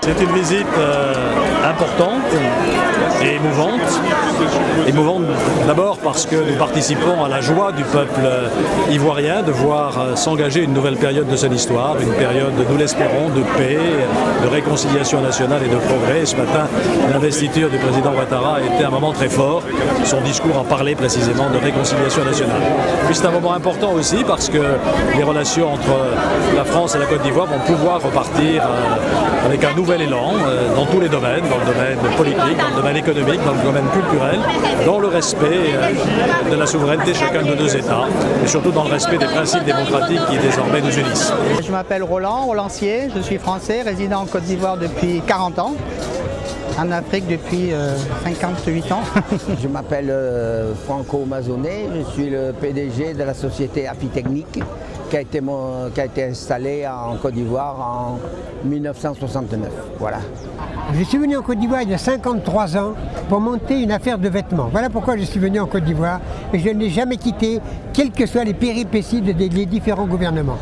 C'est une visite importante et émouvante. Émouvante d'abord parce que nous participons à la joie du peuple ivoirien de voir s'engager une nouvelle période de son histoire, une période, nous l'espérons, de paix, de réconciliation nationale et de progrès. Ce matin, l'investiture du président Ouattara a été un moment très fort. Son discours en parlait précisément de réconciliation nationale. Puis c'est un moment important aussi parce que les relations entre la France et la Côte d'Ivoire vont pouvoir repartir avec un nouvel élan dans tous les domaines, dans le domaine politique, dans le domaine économique, dans le domaine culturel, dans le respect de la souveraineté de chacun de nos États et surtout dans le respect des principes démocratiques qui désormais nous unissent. Je m'appelle Roland Sier, je suis français, résident en Côte d'Ivoire depuis 40 ans, en Afrique depuis 58 ans. Je m'appelle Franco Mazonet, je suis le PDG de la société Apitechnique qui a été installée en Côte d'Ivoire en 1969. Voilà. Je suis venu en Côte d'Ivoire il y a 53 ans pour monter une affaire de vêtements. Voilà pourquoi je suis venu en Côte d'Ivoire et je ne l'ai jamais quitté, quelles que soient les péripéties des différents gouvernements.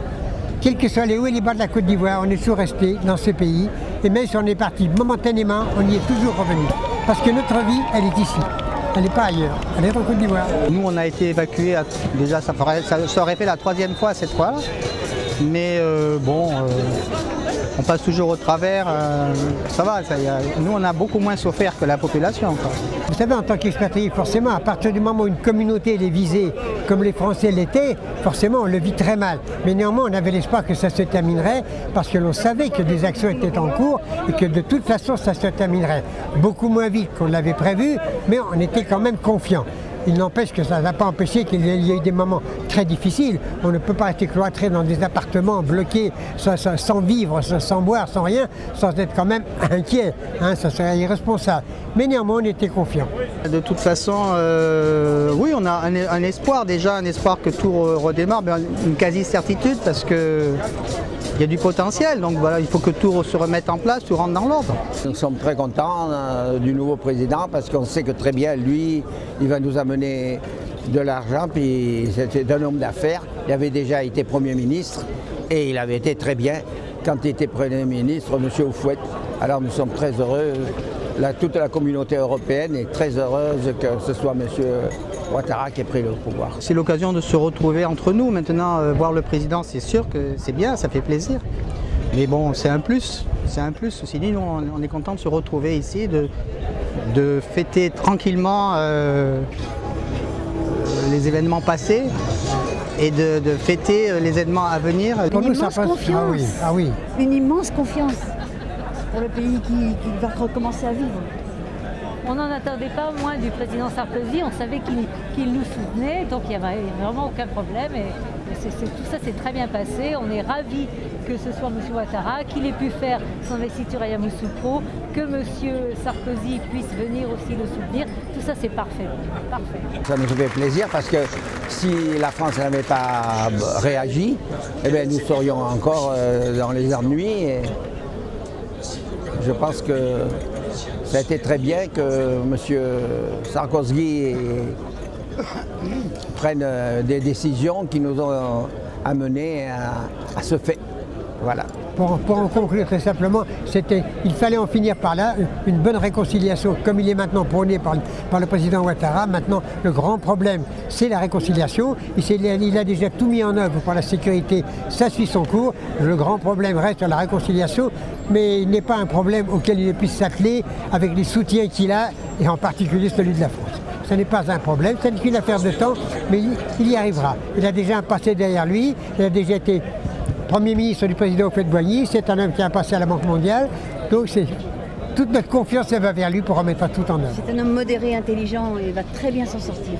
Quels que soient les hauts et les bas de la Côte d'Ivoire, on est toujours resté dans ce pays. Et même si on est parti momentanément, on y est toujours revenu. Parce que notre vie, elle est ici. Elle n'est pas ailleurs. Elle est en Côte d'Ivoire. Nous, on a été évacués, déjà ça aurait fait la 3e fois cette fois-là. Mais on passe toujours au travers. Ça va, nous on a beaucoup moins souffert que la population. Vous savez, en tant qu'expatrié, forcément, à partir du moment où une communauté est visée, comme les Français l'étaient, forcément on le vit très mal. Mais néanmoins, on avait l'espoir que ça se terminerait parce que l'on savait que des actions étaient en cours et que de toute façon ça se terminerait. Beaucoup moins vite qu'on l'avait prévu, mais on était quand même confiants. Il n'empêche que ça n'a pas empêché qu'il y ait eu des moments très difficiles. On ne peut pas rester cloîtré dans des appartements bloqués, sans vivre, sans boire, sans rien, sans être quand même inquiet. Ça serait irresponsable. Mais néanmoins, on était confiants. De toute façon, oui, on a un espoir déjà, un espoir que tout redémarre, mais une quasi-certitude parce que il y a du potentiel, donc voilà, il faut que tout se remette en place, tout rentre dans l'ordre. Nous sommes très contents du nouveau président parce qu'on sait que très bien, lui, il va nous amener de l'argent, puis c'est un homme d'affaires. Il avait déjà été Premier ministre et il avait été très bien quand il était Premier ministre, M. Houphouët. Alors nous sommes très heureux, toute la communauté européenne est très heureuse que ce soit M. Ouattara qui ait pris le pouvoir. C'est l'occasion de se retrouver entre nous. Maintenant, voir le président, c'est sûr que c'est bien, ça fait plaisir. Mais bon, c'est un plus. C'est un plus. Ceci dit, nous, on est content de se retrouver ici, de fêter tranquillement les événements passés et de fêter les événements à venir. Pour nous, ça passe. Confiance. Ah oui. Une immense confiance pour le pays qui va recommencer à vivre. On n'en attendait pas moins du président Sarkozy, on savait qu'il nous soutenait, donc il n'y avait vraiment aucun problème. Et tout ça s'est très bien passé. On est ravis que ce soit M. Ouattara, qu'il ait pu faire son investiture à Yamoussoukro, que M. Sarkozy puisse venir aussi le soutenir. Tout ça, c'est parfait. Parfait. Ça nous fait plaisir parce que si la France n'avait pas réagi, eh bien, nous serions encore dans les ennuis. Et je pense que ça a été très bien que M. Sarkozy prenne des décisions qui nous ont amenés à ce fait. Voilà. Pour en conclure très simplement, il fallait en finir par là, une bonne réconciliation, comme il est maintenant prôné par le président Ouattara. Maintenant, le grand problème, c'est la réconciliation. Il a déjà tout mis en œuvre pour la sécurité, ça suit son cours. Le grand problème reste la réconciliation, mais il n'est pas un problème auquel il puisse s'atteler avec les soutiens qu'il a, et en particulier celui de la France. Ce n'est pas un problème, c'est qu'une affaire de temps, mais il y arrivera. Il a déjà un passé derrière lui, il a déjà été Premier ministre du président Houphouët-Boigny, c'est un homme qui a passé à la Banque mondiale, donc toute notre confiance elle va vers lui pour remettre tout en œuvre. C'est un homme modéré, intelligent et va très bien s'en sortir.